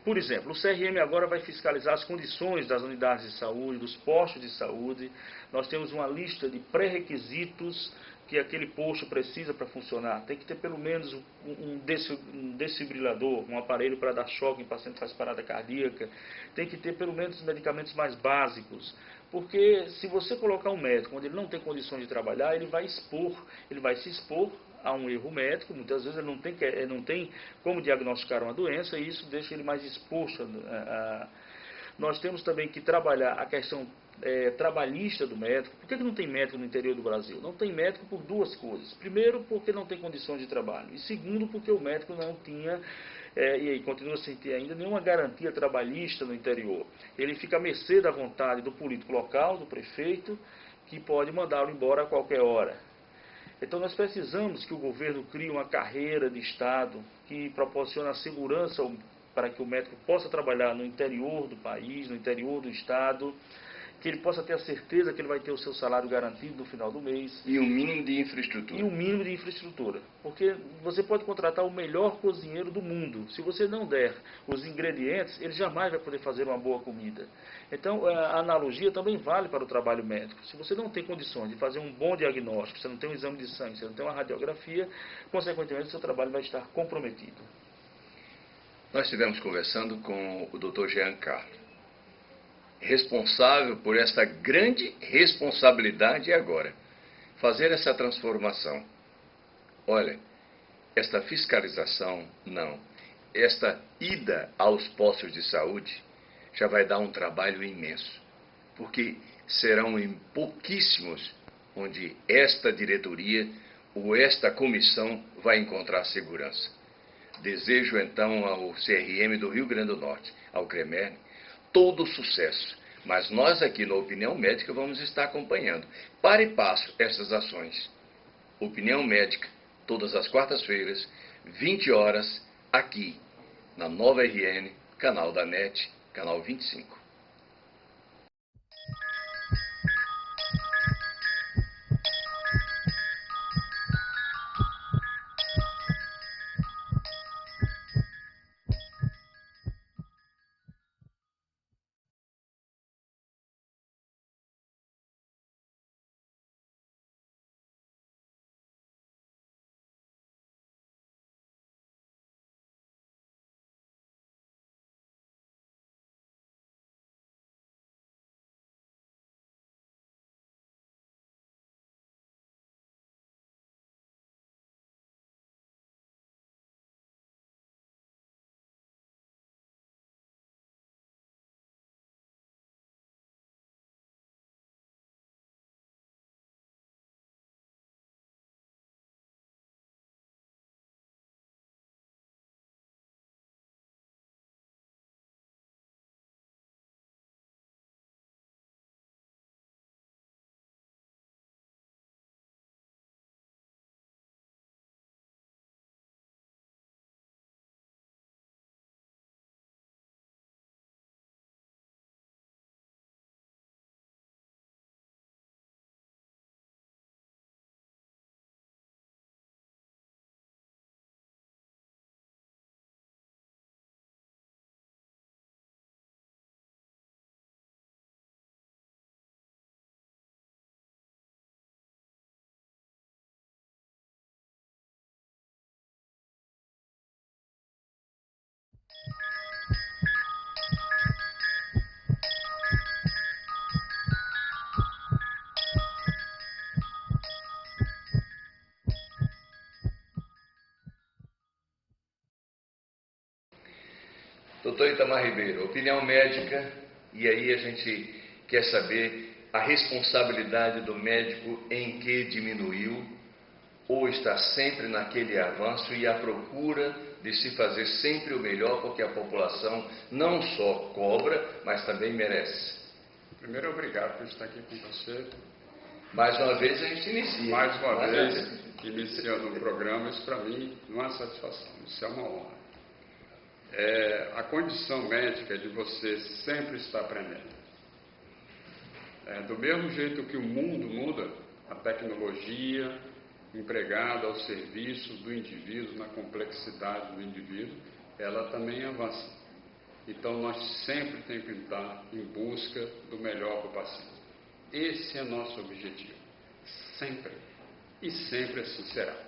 Por exemplo, o CRM agora vai fiscalizar as condições das unidades de saúde, dos postos de saúde. Nós temos uma lista de pré-requisitos que aquele posto precisa para funcionar. Tem que ter pelo menos um desfibrilador, um aparelho para dar choque em paciente que faz parada cardíaca. Tem que ter pelo menos os medicamentos mais básicos. Porque se você colocar um médico onde ele não tem condições de trabalhar, ele vai se expor a um erro médico. Muitas vezes ele não tem como diagnosticar uma doença e isso deixa ele mais exposto. Nós temos também que trabalhar a questão trabalhista do médico. Por que não tem médico no interior do Brasil? Não tem médico por duas coisas. Primeiro, porque não tem condições de trabalho. E segundo, porque o médico não tinha, e continua sem ter ainda, nenhuma garantia trabalhista no interior. Ele fica à mercê da vontade do político local, do prefeito, que pode mandá-lo embora a qualquer hora. Então nós precisamos que o governo crie uma carreira de Estado que proporcione a segurança para que o médico possa trabalhar no interior do país, no interior do Estado, que ele possa ter a certeza que ele vai ter o seu salário garantido no final do mês. E um mínimo de infraestrutura. E um mínimo de infraestrutura. Porque você pode contratar o melhor cozinheiro do mundo. Se você não der os ingredientes, ele jamais vai poder fazer uma boa comida. Então, a analogia também vale para o trabalho médico. Se você não tem condições de fazer um bom diagnóstico, você não tem um exame de sangue, você não tem uma radiografia, consequentemente, o seu trabalho vai estar comprometido. Nós estivemos conversando com o Dr. Jean Carlos, responsável por esta grande responsabilidade agora, fazer essa transformação. Olha, esta fiscalização, não, esta ida aos postos de saúde já vai dar um trabalho imenso, porque serão em pouquíssimos onde esta diretoria ou esta comissão vai encontrar segurança. Desejo então ao CRM do Rio Grande do Norte, ao CREMERNE, todo o sucesso, mas nós aqui na Opinião Médica vamos estar acompanhando, para e passo, essas ações. Opinião Médica, todas as quartas-feiras, 20 horas, aqui, na Nova RN, canal da NET, canal 25. Doutor Itamar Ribeiro, Opinião Médica, e aí a gente quer saber a responsabilidade do médico em que diminuiu ou está sempre naquele avanço e à procura de se fazer sempre o melhor, porque a população não só cobra, mas também merece. Primeiro, obrigado por estar aqui com você. Mais uma vez a gente inicia. Mais uma vez, iniciando um programa, isso para mim não é satisfação, isso é uma honra. A condição médica é de você sempre estar aprendendo. Do mesmo jeito que o mundo muda, a tecnologia empregada ao serviço do indivíduo, na complexidade do indivíduo, ela também avança. Então nós sempre temos que estar em busca do melhor para o paciente. Esse é nosso objetivo, sempre, e sempre assim será.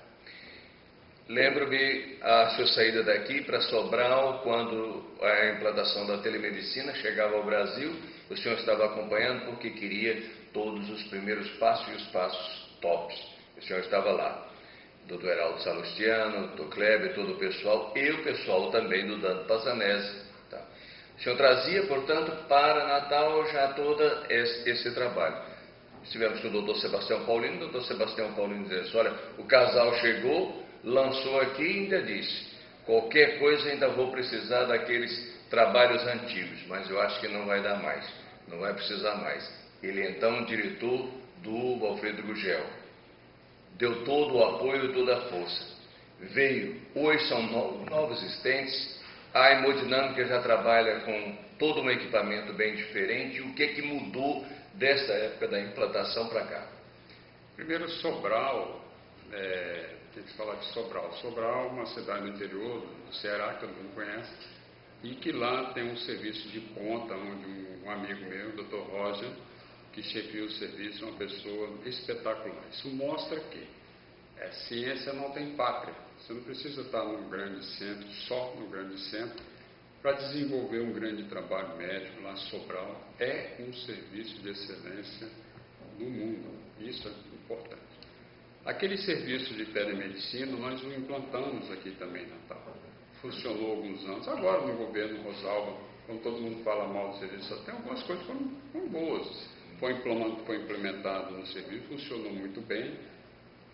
Lembro-me a sua saída daqui para Sobral, quando a implantação da telemedicina chegava ao Brasil, o senhor estava acompanhando porque queria todos os primeiros passos e os passos tops. O senhor estava lá, doutor Heraldo Salustiano, doutor Kleber, todo o pessoal, e o pessoal também do Dante Pazanese. Tá? O senhor trazia, portanto, para Natal já todo esse trabalho. Estivemos com o doutor Sebastião Paulino, o doutor Sebastião Paulino dizendo, olha, o casal chegou, lançou aqui e ainda disse, qualquer coisa ainda vou precisar daqueles trabalhos antigos, mas eu acho que não vai dar mais, não vai precisar mais. Ele então diretor do Alfredo Gugel, deu todo o apoio, toda a força. Veio, hoje são novos estentes, a hemodinâmica já trabalha com todo um equipamento bem diferente. O que é que mudou dessa época da implantação para cá? Primeiro, Sobral, tem que falar de Sobral. Sobral é uma cidade no interior do Ceará, que todo mundo conhece, e que lá tem um serviço de ponta, onde um amigo meu, o Dr. Roger, que chefia o serviço, é uma pessoa espetacular. Isso mostra que a ciência não tem pátria. Você não precisa estar num grande centro, só no grande centro, para desenvolver um grande trabalho médico. Lá Sobral é um serviço de excelência no mundo. Isso é importante. Aquele serviço de telemedicina, nós o implantamos aqui também em Natal. Funcionou alguns anos. Agora, no governo Rosalba, quando todo mundo fala mal do serviço, até algumas coisas foram boas. Foi implementado no serviço, funcionou muito bem.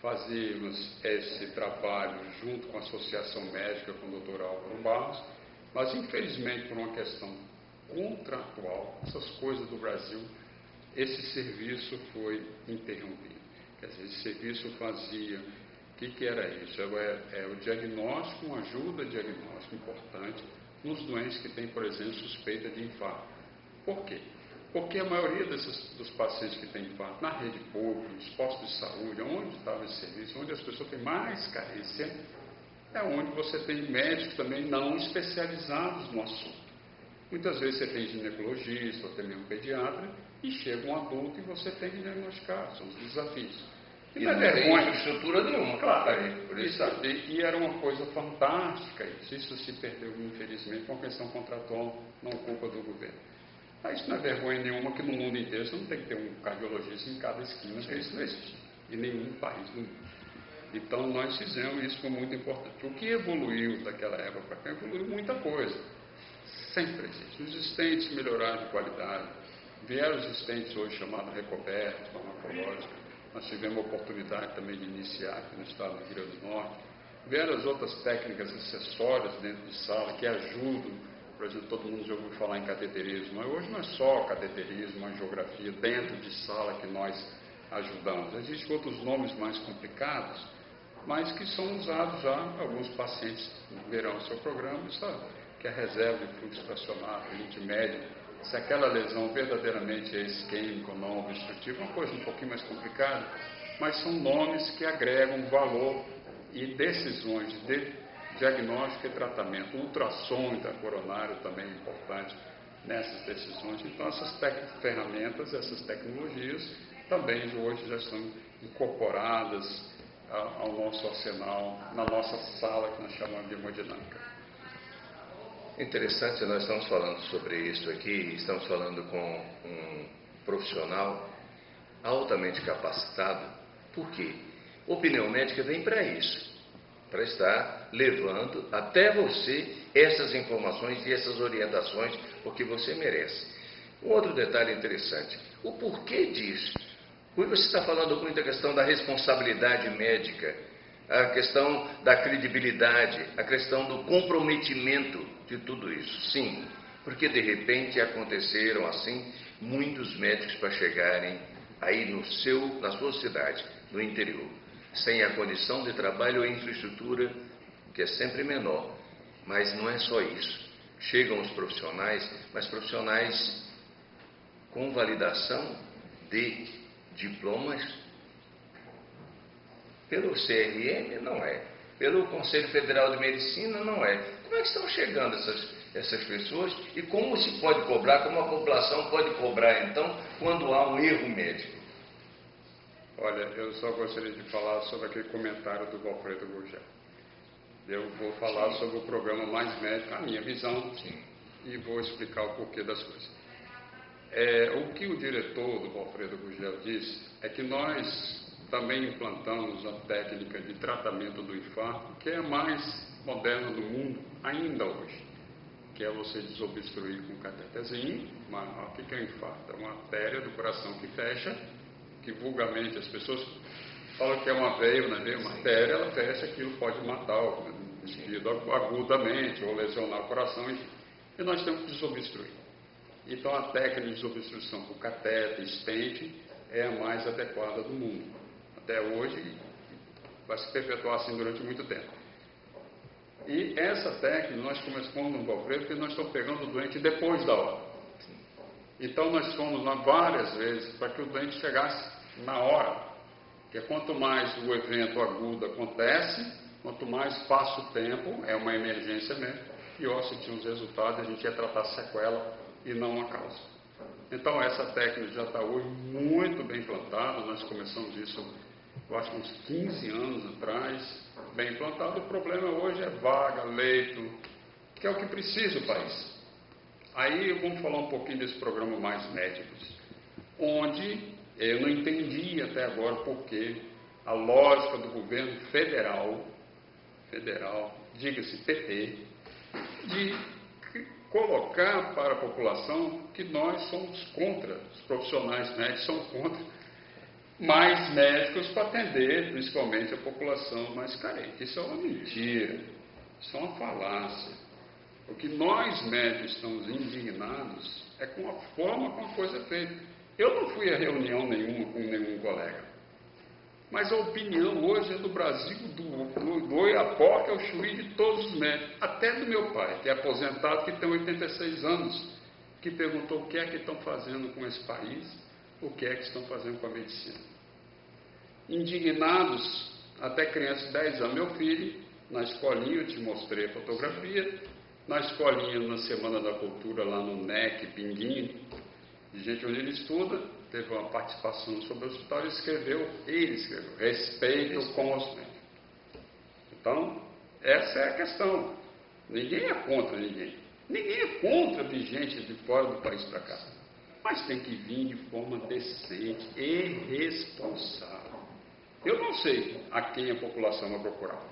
Fazíamos esse trabalho junto com a Associação Médica, com o Dr. Álvaro Barros, mas infelizmente por uma questão contratual, essas coisas do Brasil, esse serviço foi interrompido. Quer dizer, esse serviço fazia, o que era isso? É o diagnóstico, uma ajuda diagnóstica importante nos doentes que têm, por exemplo, suspeita de infarto. Por quê? Porque a maioria dos pacientes que têm infarto na rede pública, nos postos de saúde, onde estava esse serviço, onde as pessoas têm mais carência, é onde você tem médicos também não especializados no assunto. Muitas vezes você tem ginecologista, ou até mesmo pediatra, e chega um adulto e você tem que diagnosticar, são os desafios. E não tem infraestrutura nenhuma. Claro, e era uma coisa fantástica isso se perdeu, infelizmente, por uma questão contratual, não culpa do governo. Mas isso não é vergonha nenhuma que no mundo inteiro você não tem que ter um cardiologista em cada esquina, porque isso não existe em nenhum país do mundo. Então nós fizemos isso, foi muito importante. O que evoluiu daquela época para cá, evoluiu muita coisa. Sempre existe. Os estentes melhoraram de qualidade. Vieram os estentes hoje chamados recobertos, farmacológicos. Nós tivemos a oportunidade também de iniciar aqui no estado do Rio Grande do Norte. Vieram as outras técnicas acessórias dentro de sala que ajudam. Por exemplo, todo mundo já ouviu falar em cateterismo, mas hoje não é só cateterismo, angiografia dentro de sala que nós ajudamos. Existem outros nomes mais complicados, mas que são usados já alguns pacientes verão o seu programa, sabe? Que é a reserva de fluxo fracionado, limite médio. Se aquela lesão verdadeiramente é isquêmica ou não obstrutiva, é uma coisa um pouquinho mais complicada, mas são nomes que agregam valor e decisões de diagnóstico e tratamento. O ultrassom intracoronário também é importante nessas decisões. Então, essas ferramentas, essas tecnologias também hoje já estão incorporadas ao nosso arsenal, na nossa sala que nós chamamos de hemodinâmica. Interessante, nós estamos falando sobre isso aqui, estamos falando com um profissional altamente capacitado. Por quê? Opinião médica vem para isso, para estar levando até você essas informações e essas orientações, porque você merece. Um outro detalhe interessante, o porquê disso? Porque você está falando muito a questão da responsabilidade médica, a questão da credibilidade, a questão do comprometimento de tudo isso. Sim, porque de repente aconteceram assim muitos médicos para chegarem aí na sua cidade, no interior, sem a condição de trabalho ou infraestrutura, que é sempre menor. Mas não é só isso. Chegam os profissionais, mas profissionais com validação de diplomas pelo CRM, não é. Pelo Conselho Federal de Medicina, não é. Como é que estão chegando essas pessoas e como se pode cobrar, como a população pode cobrar, então, quando há um erro médico? Olha, eu só gostaria de falar sobre aquele comentário do Valfredo Gurgel. Eu vou falar sobre o programa Mais Médico, a minha visão, e vou explicar o porquê das coisas. O que o diretor do Valfredo Gurgel disse é que nós também implantamos a técnica de tratamento do infarto, que é a mais moderna do mundo ainda hoje, que é você desobstruir com um catetezinho. O que é um infarto? É uma artéria do coração que fecha, que vulgarmente as pessoas falam que é uma veia, não é? Uma artéria, ela fecha, aquilo pode matar o indivíduo agudamente ou lesionar o coração, e nós temos que desobstruir. Então a técnica de desobstrução por catéter, stent, é a mais adequada do mundo. Até hoje, vai se perpetuar assim durante muito tempo. E essa técnica nós começamos no Valfredo porque nós estamos pegando o doente depois da hora. Então nós fomos lá várias vezes para que o doente chegasse na hora. Porque quanto mais o evento agudo acontece, quanto mais passa o tempo, é uma emergência mesmo, pior se tinha os resultados, a gente ia tratar a sequela e não a causa. Então essa técnica já está hoje muito bem implantada, nós começamos isso, eu acho, uns 15 anos atrás, bem implantado. O problema hoje é vaga, leito, que é o que precisa o país. Aí vamos falar um pouquinho desse programa Mais Médicos, onde eu não entendi até agora porque a lógica do governo federal, diga-se PT, de colocar para a população que nós somos contra, os profissionais médicos são contra mais médicos para atender principalmente a população mais carente. Isso é uma mentira, isso é uma falácia. O que nós médicos estamos indignados é com a forma como a coisa é feita. Eu não fui a reunião nenhuma com nenhum colega, mas a opinião hoje é do Brasil, do Oiapoque ao Chuí, de todos os médicos, até do meu pai, que é aposentado, que tem 86 anos, que perguntou o que é que estão fazendo com esse país, o que é que estão fazendo com a medicina. Indignados, até crianças de 10 anos. Meu filho, na escolinha, eu te mostrei a fotografia, na escolinha, na Semana da Cultura, lá no NEC, Pinguim, de gente onde ele estuda, teve uma participação sobre o hospital, ele escreveu, respeito com os médicos. Então, essa é a questão. Ninguém é contra ninguém. Ninguém é contra vir gente de fora do país para cá. Mas tem que vir de forma decente e responsável. Eu não sei a quem a população vai procurar.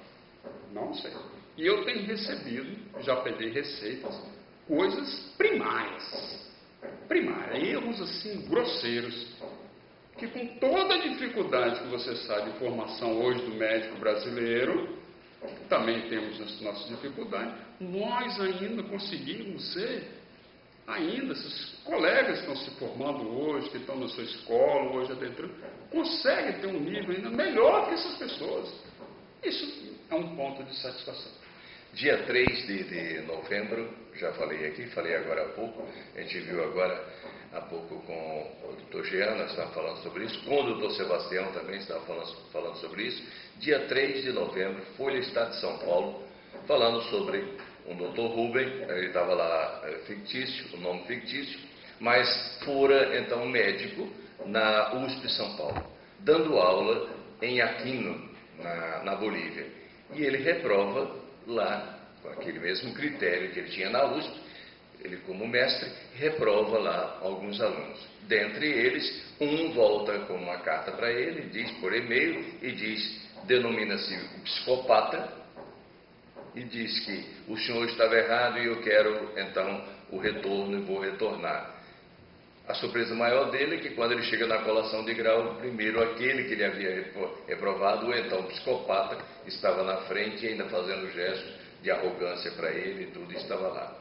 Não sei. E eu tenho recebido, já peguei receitas, coisas primárias, erros assim grosseiros, que com toda a dificuldade que você sabe de formação hoje do médico brasileiro, também temos as nossas dificuldades, nós ainda conseguimos ser, esses colegas que estão se formando hoje, que estão na sua escola, hoje adentrando, conseguem ter um nível ainda melhor que essas pessoas. Isso é um ponto de satisfação. Dia 3 de novembro, já falei aqui, falei agora há pouco, a gente viu agora há pouco com o doutor Jean, nós estávamos falando sobre isso, com o doutor Sebastião também estava falando sobre isso. Dia 3 de novembro, Folha Estado de São Paulo, falando sobre um doutor Rubem, ele estava lá fictício, o nome fictício, mas fora então médico na USP São Paulo, dando aula em Aquino, na Bolívia. E ele reprova lá, com aquele mesmo critério que ele tinha na USP, ele como mestre, reprova lá alguns alunos. Dentre eles, um volta com uma carta para ele, diz por e-mail, e diz, denomina-se psicopata, e diz que o senhor estava errado e eu quero então o retorno e vou retornar. A surpresa maior dele é que quando ele chega na colação de grau, primeiro aquele que ele havia reprovado, o então psicopata, estava na frente e ainda fazendo gesto de arrogância para ele e tudo estava lá.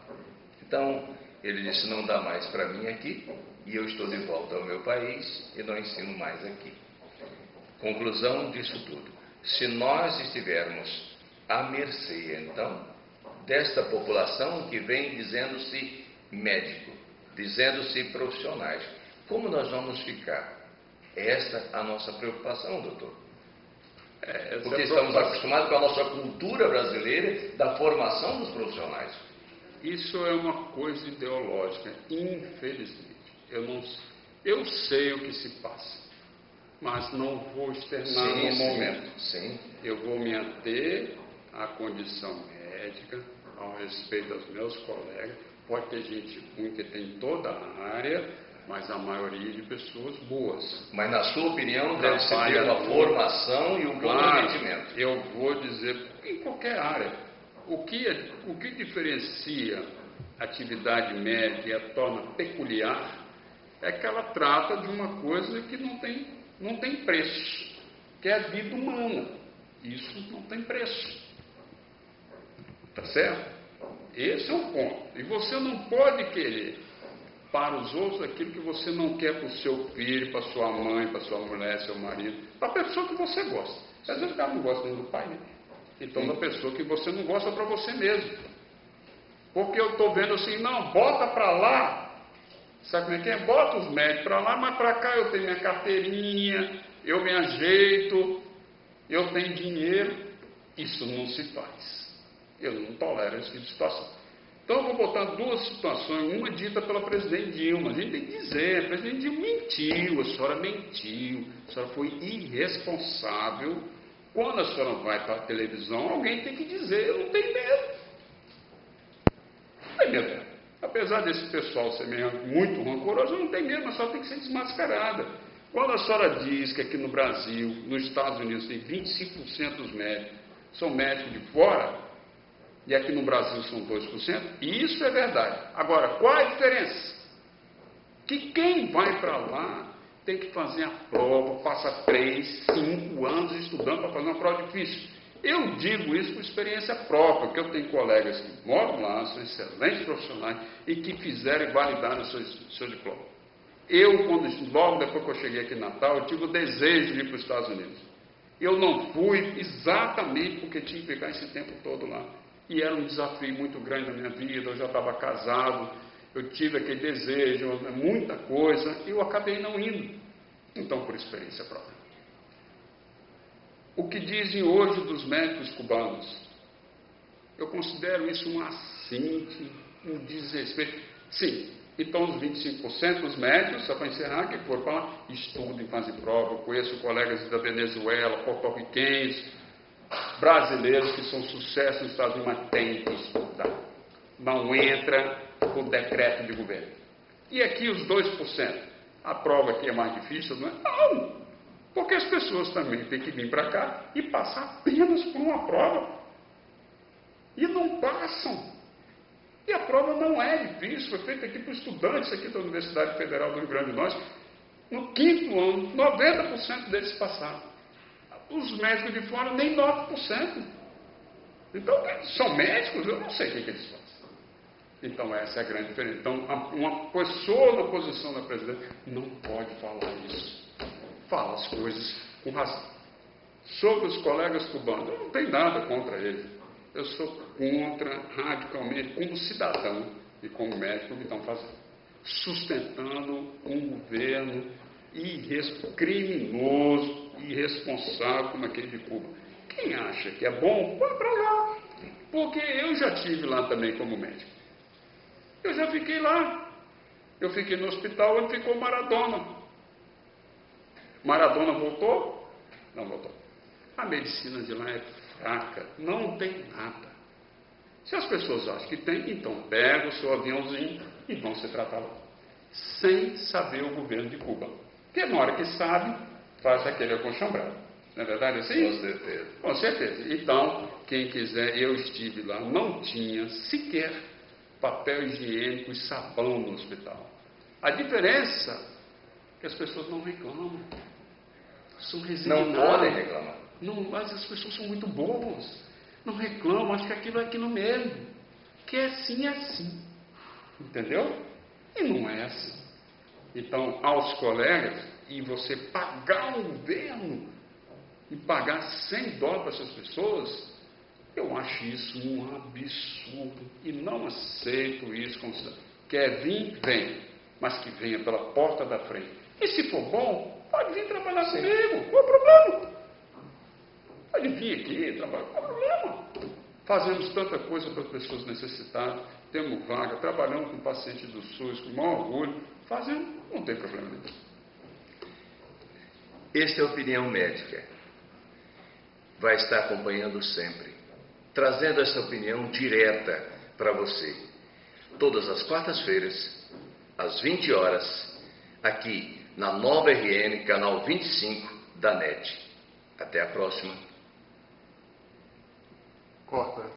Então, ele disse, não dá mais para mim aqui e eu estou de volta ao meu país e não ensino mais aqui. Conclusão disso tudo. Se nós estivermos à mercê, então, desta população que vem dizendo-se médico, dizendo-se profissionais, como nós vamos ficar? Esta é a nossa preocupação, doutor. Porque estamos acostumados com a nossa cultura brasileira da formação dos profissionais. Isso é uma coisa ideológica, infelizmente. Eu sei o que se passa, mas não vou externar no momento. Sim. Eu vou me ater à condição médica, ao respeito aos meus colegas. Pode ter gente ruim que tem toda a área, mas a maioria de pessoas boas. Mas na sua opinião deve-se ter uma formação e um comprometimento. Eu vou dizer, em qualquer área, o que diferencia a atividade médica e a torna peculiar é que ela trata de uma coisa que não tem preço, que é a vida humana. Isso não tem preço. Tá certo? Esse é um ponto. E você não pode querer para os outros aquilo que você não quer para o seu filho, para sua mãe, para sua mulher, seu marido, para a pessoa que você gosta. Às vezes o cara não gosta muito do pai, né? Então, da pessoa que você não gosta para você mesmo. Porque eu estou vendo assim, não, bota para lá. Sabe como é que é? Bota os médicos para lá, mas para cá eu tenho minha carteirinha, eu me ajeito, eu tenho dinheiro. Isso não se faz. Eu não tolero esse tipo de situação. Então eu vou botar duas situações, uma dita pela presidente Dilma. A gente tem que dizer, a presidente Dilma mentiu, a senhora mentiu, a senhora foi irresponsável. Quando a senhora vai para a televisão, alguém tem que dizer, eu não tenho medo. Não tem medo. Apesar desse pessoal ser muito rancoroso, eu não tenho medo, mas a senhora tem que ser desmascarada. Quando a senhora diz que aqui no Brasil, nos Estados Unidos, tem 25% dos médicos são médicos de fora, e aqui no Brasil são 2%, isso é verdade. Agora, qual a diferença? Que quem vai para lá tem que fazer a prova, passa 3, 5 anos estudando para fazer uma prova difícil. Eu digo isso por experiência própria, porque eu tenho colegas que moram lá, são excelentes profissionais e que fizeram e validaram o seu diploma. Eu, logo depois que eu cheguei aqui em Natal, eu tive o desejo de ir para os Estados Unidos. Eu não fui exatamente porque tinha que ficar esse tempo todo lá. E era um desafio muito grande na minha vida, eu já estava casado, eu tive aquele desejo, muita coisa, e eu acabei não indo. Então, por experiência própria. O que dizem hoje dos médicos cubanos? Eu considero isso um assinte, um desrespeito. Sim, então os 25% dos médicos, só para encerrar, que foram para lá, estudem, fazem prova. Eu conheço colegas da Venezuela, porto-riquenhos, brasileiros que são sucesso nos Estados Unidos, mas tem que estudar. Não entra por decreto de governo. E aqui os 2%. A prova aqui é mais difícil, não é? Não! Porque as pessoas também têm que vir para cá e passar apenas por uma prova. E não passam. E a prova não é difícil, foi feita aqui para estudantes aqui da Universidade Federal do Rio Grande do Norte. No 5º ano, 90% deles passaram. Os médicos de fora, nem 9%. Então, são médicos? Eu não sei o que eles fazem. Então, essa é a grande diferença. Então, uma pessoa na posição da presidente não pode falar isso. Fala as coisas com razão. Sobre os colegas cubanos, eu não tenho nada contra eles. Eu sou contra, radicalmente, como cidadão e como médico, o que estão fazendo. Sustentando um governo criminoso, irresponsável como aquele de Cuba. Quem acha que é bom, vai para lá. Porque eu já estive lá também como médico. Eu já fiquei lá. Eu fiquei no hospital onde ficou Maradona. Maradona voltou? Não voltou. A medicina de lá é fraca, não tem nada. Se as pessoas acham que tem, então pega o seu aviãozinho e vão se tratar lá. Sem saber o governo de Cuba. Porque na hora que sabe, faz aquele acolchambrado. Não é verdade assim? Com certeza. Com certeza. Então, quem quiser, eu estive lá, não tinha sequer papel higiênico e sabão no hospital. A diferença é que as pessoas não reclamam. São resignadas. Não podem reclamar. Não, mas as pessoas são muito boas. Não reclamam, acham que aquilo é aquilo mesmo. Que é assim, é assim. Entendeu? E não é assim. Então, aos colegas, e você pagar o governo e pagar $100 para essas pessoas, eu acho isso um absurdo. E não aceito isso como cidadão. Quer vir, vem. Mas que venha pela porta da frente. E se for bom, pode vir trabalhar comigo. Qual é o problema? Pode vir aqui trabalhar. Qual é o problema? Fazemos tanta coisa para as pessoas necessitadas. Temos vaga, trabalhamos com pacientes do SUS com maior orgulho. Fazemos, não tem problema nenhum. Esta é a opinião médica. Vai estar acompanhando sempre, trazendo essa opinião direta para você. Todas as quartas-feiras, às 20 horas, aqui na Nova RN, canal 25 da NET. Até a próxima. Corta.